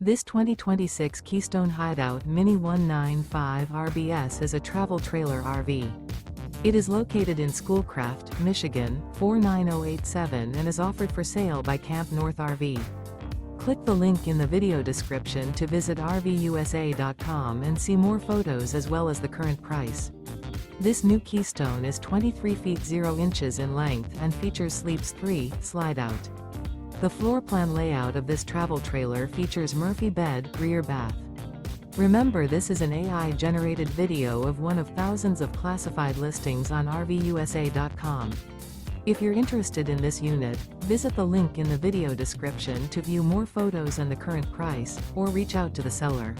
This 2026 Keystone Hideout Mini 195 RBS is a travel trailer RV. It is located in Schoolcraft, Michigan, 49087 and is offered for sale by CampNorth RV. Click the link in the video description to visit RVUSA.com and see more photos as well as the current price. This new Keystone is 23 feet 0 inches in length and features sleeps 3, Slideout. The floor plan layout of this travel trailer features Murphy bed, rear bath. Remember, this is an AI-generated video of one of thousands of classified listings on RVUSA.com. If you're interested in this unit, visit the link in the video description to view more photos and the current price, or reach out to the seller.